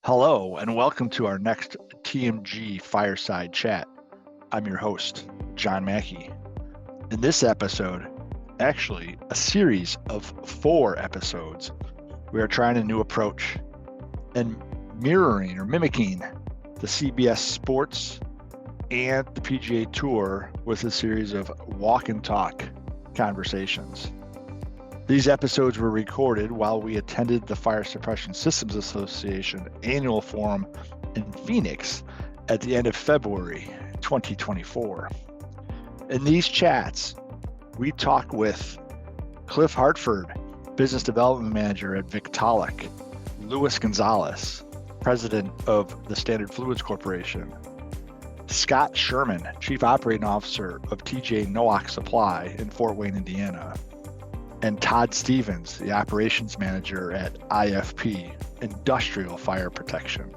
Hello, and welcome to our next TMG Fireside Chat. I'm your host, John Mackey. In this episode, actually a series of 4 episodes, we are trying a new approach and mirroring or mimicking the CBS Sports and the PGA Tour with a series of walk and talk conversations. These episodes were recorded while we attended the Fire Suppression Systems Association annual forum in Phoenix at the end of February 2024. In these chats, we talk with Cliff Hartford, Business Development Manager at Victaulic, Luis Gonzalez, President of the Standard Fluids Corporation, Scott Sherman, Chief Operating Officer of TJ Nowak Supply in Fort Wayne, Indiana, and Todd Stevens, the Operations Manager at IFP, Industrial Fire Protection.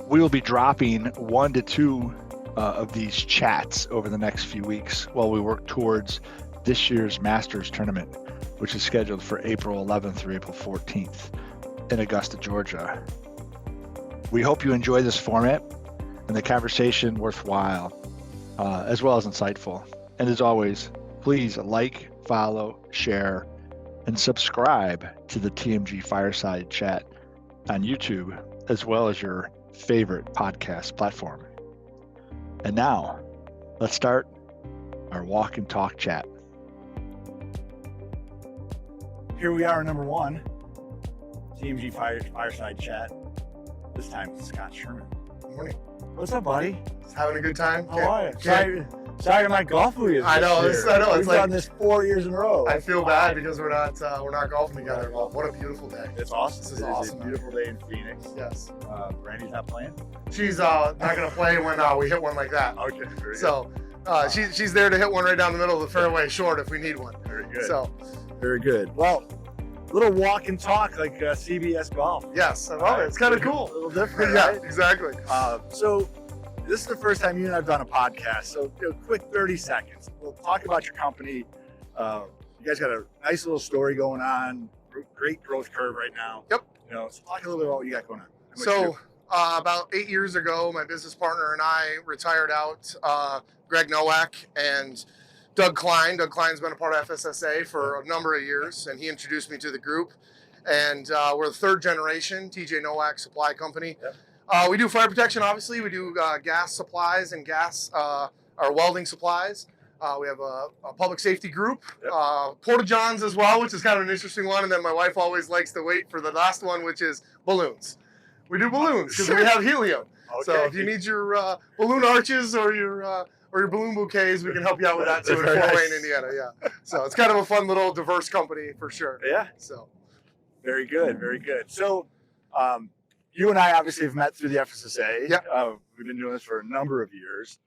We will be dropping 1 to 2 of these chats over the next few weeks while we work towards this year's Masters Tournament, which is scheduled for April 11th through April 14th in Augusta, Georgia. We hope you enjoy this format and the conversation worthwhile, as well as insightful. And as always, please like, follow, share, and subscribe to the TMG Fireside Chat on YouTube, as well as your favorite podcast platform. And now, let's start our walk and talk chat. Here we are, number 1, TMG Fireside Chat. This time with Scott Sherman. Good morning. What's up, buddy? Just having a good time. How are you? Sorry to not golf with you. I know. This I know. year. It's We've like done this 4 years in a row. I feel bad because we're not golfing together. Well, what a beautiful day. It's awesome. This is It awesome. A beautiful day in Phoenix. Yes. Randy's not playing. She's not gonna play when we hit one like that. Okay. Very So she's there to hit one right down the middle of the fairway short if we need one. Very good. So Very good. Well, little walk and talk like CBS Golf. yes, I love it. It's kind of A cool. little different, Yeah, right? exactly. So this is the first time you and I've done a podcast. So quick 30 seconds. We'll talk about your company. You guys got a nice little story going on. Great growth curve right now. Yep. So talk a little bit about what you got going on. And what you So do. about 8 years ago, my business partner and I retired out. Greg Nowak and Doug Klein. Doug Klein's been a part of FSSA for a number of years, and he introduced me to the group. And we're the 3rd generation TJ Nowak Supply Company. Yep. We do fire protection, obviously. We do gas supplies and our welding supplies. We have a public safety group, Yep. porta-johns as well, which is kind of an interesting one. And then my wife always likes to wait for the last one, which is balloons. We do balloons because we have helium. So Okay. if you need your balloon arches or your balloon bouquets, we can help you out with that too in Very Fort nice. Wayne, Indiana. Yeah. So it's kind of a fun little diverse company for sure. Yeah. So Very good. Very good. So you and I obviously have met through the FSSA. Yep. We've been doing this for a number of years.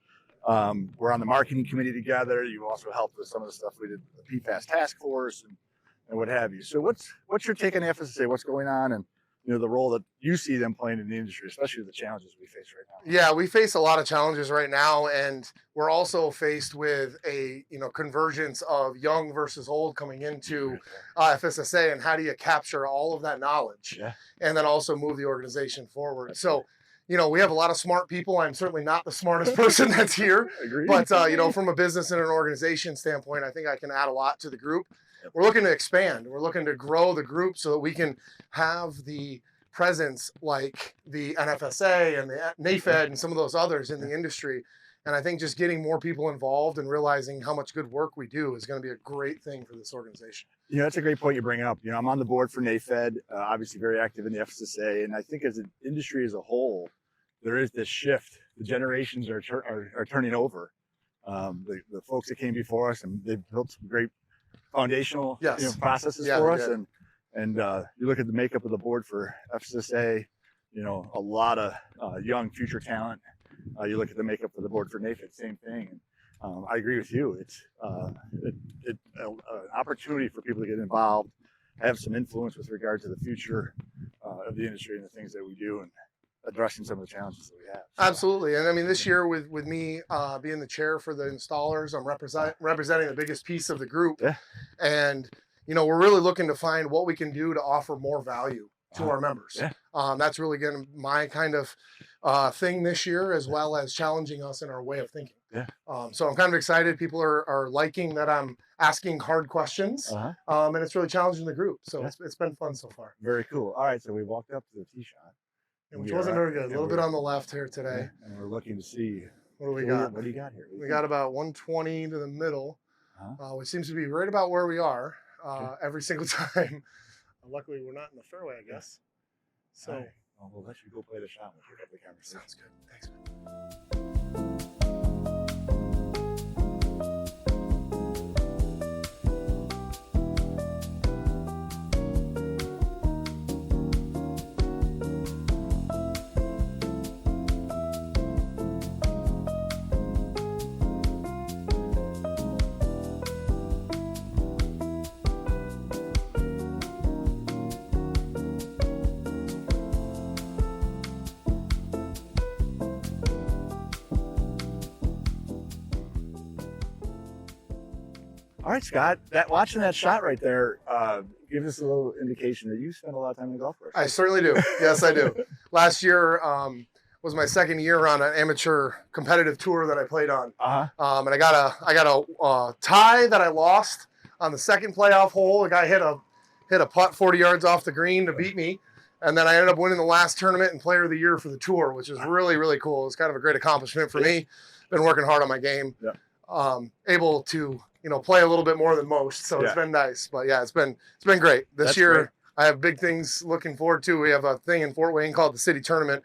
We're on the marketing committee together. You also helped with some of the stuff we did, the PFAS task force and what have you. So what's your take on the FSSA? What's going on, and the role that you see them playing in the industry, especially the challenges we face right now? yeah, we face a lot of challenges right now, and we're also faced with a convergence of young versus old coming into FSSA, and how do you capture all of that knowledge, Yeah. and then also move the organization forward. So, we have a lot of smart people. I'm certainly not the smartest person that's here, Agreed. but from a business and an organization standpoint, I think I can add a lot to the group. Yep. We're looking to expand. We're looking to grow the group so that we can have the presence like the NFSA and the NAFED and some of those others in the industry. And I think just getting more people involved and realizing how much good work we do is going to be a great thing for this organization. That's a great point you bring up. I'm on the board for NAFED, obviously very active in the FSSA, and I think as an industry as a whole, there is this shift. The generations are turning over. The folks that came before us, and they've built some great foundational Yes. processes Yeah, for they us, did. and you look at the makeup of the board for FSSA, a lot of young future talent. You look at the makeup of the board for NAFED, same thing. And I agree with you. It's an opportunity for people to get involved, have some influence with regard to the future of the industry and the things that we do, and addressing some of the challenges that we have. So, Absolutely. And I mean, this year with me being the chair for the installers, I'm representing the biggest piece of the group. Yeah. And, we're really looking to find what we can do to offer more value to our members. Yeah. That's really getting my kind of thing this year, as well as challenging us in our way of thinking. Yeah. So I'm kind of excited. People are liking that I'm asking hard questions, and it's really challenging the group. So it's been fun so far. Very cool. All right, so we walked up to the tee shot, which wasn't very good. A little bit on the left here today. And we're looking to see what do we got. What do you got here? We got about 120 to the middle, which seems to be right about where we are every single time. Luckily, we're not in the fairway, I guess. So we'll let you go play the shot. We'll pick up the conversation. Sounds good. Thanks, man. All right, Scott, watching that shot right there gives us a little indication that you spend a lot of time in the golf course. I certainly do. Yes, I do. Last year was my second year on an amateur competitive tour that I played on. And I got a tie that I lost on the second playoff hole. The guy hit a putt 40 yards off the green to beat me. And then I ended up winning the last tournament and player of the year for the tour, which is really, really cool. It's kind of a great accomplishment for me. Been working hard on my game. Able to play a little bit more than most, so it's been nice. But yeah, it's been great. This year, great. I have big things looking forward to. We have a thing in Fort Wayne called the City Tournament.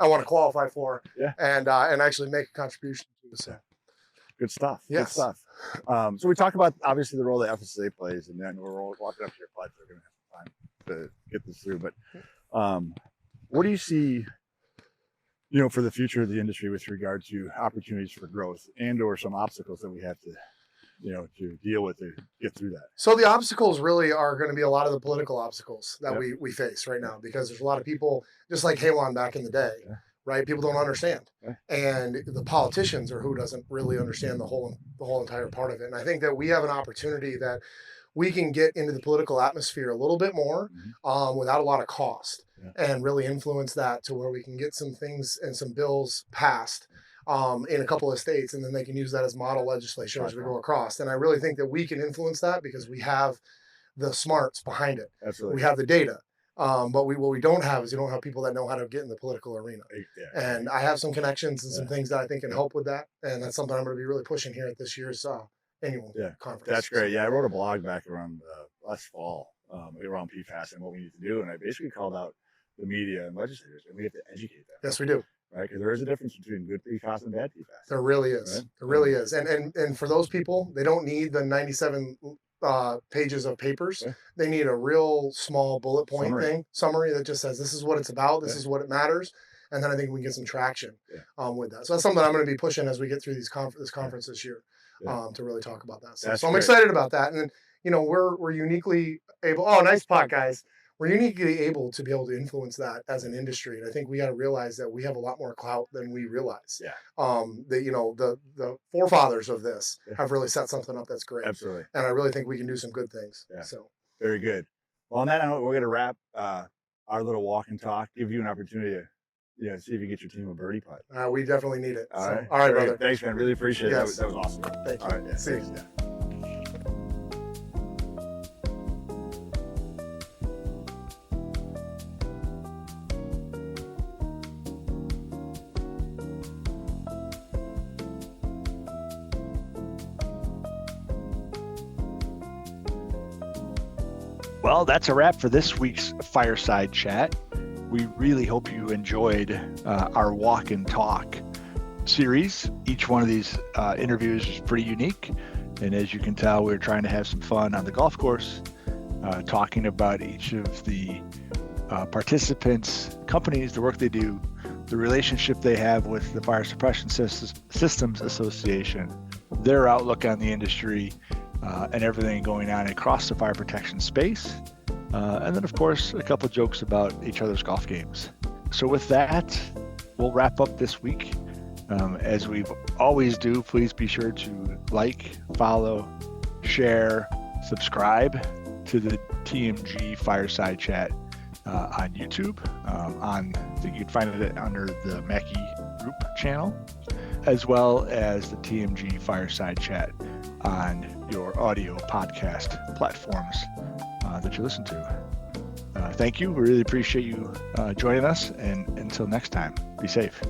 I want to qualify for, and actually make a contribution to. So good stuff. Yes. Good stuff. So we talked about obviously the role that FSSA plays, and then we're walking up to your pledge. We're going to have some time to get this through. But what do you see? For the future of the industry with regard to opportunities for growth and/or some obstacles that we have to, to deal with to get through that. So the obstacles really are going to be a lot of the political obstacles that we face right now, because there's a lot of people, just like Halon back in the day, right? People don't understand, and the politicians are who doesn't really understand the whole entire part of it. And I think that we have an opportunity that we can get into the political atmosphere a little bit more without a lot of cost. And really influence that to where we can get some things and some bills passed in a couple of states, and then they can use that as model legislation as we go across. And I really think that we can influence that because we have the smarts behind it. Absolutely. We have the data. But what we don't have is you don't have people that know how to get in the political arena. And I have some connections and some things that I think can help with that. And that's something I'm going to be really pushing here at this year's annual conference. That's great. Yeah, I wrote a blog back around last fall around PFAS and what we need to do. And I basically called out the media and legislators, and we have to educate them. Yes, we do. Right, because there is a difference between good PFAS and bad PFAS. There really is. Right? There really is. And for those people, they don't need the 97 pages of papers. They need a real small bullet point summary that just says this is what it's about, this is what it matters, and then I think we can get some traction with that. So that's something I'm going to be pushing as we get through this conference this year to really talk about that. So I'm excited about that, and we're uniquely able. Oh, nice pot, guys. We're uniquely able to be able to influence that as an industry. And I think we got to realize that we have a lot more clout than we realize. The forefathers of this have really set something up that's great. Absolutely. And I really think we can do some good things. So very good. Well, on that note, we're going to wrap our little walk and talk, give you an opportunity to see if you get your team a birdie putt. We definitely need it. All right, brother. Thanks, man. Really appreciate it. That was awesome. Thank you. All right. See you. Well, that's a wrap for this week's Fireside Chat. We really hope you enjoyed our walk and talk series. Each one of these interviews is pretty unique. And as you can tell, we're trying to have some fun on the golf course, talking about each of the participants, companies, the work they do, the relationship they have with the Fire Suppression Systems Association, their outlook on the industry, and everything going on across the fire protection space. And then, of course, a couple jokes about each other's golf games. So with that, we'll wrap up this week. As we always do, please be sure to like, follow, share, subscribe to the TMG Fireside Chat on YouTube. I think you can find it under the Mackey Group channel, as well as the TMG Fireside Chat on your audio podcast platforms that you listen to. Thank you. We really appreciate you joining us. And until next time, be safe.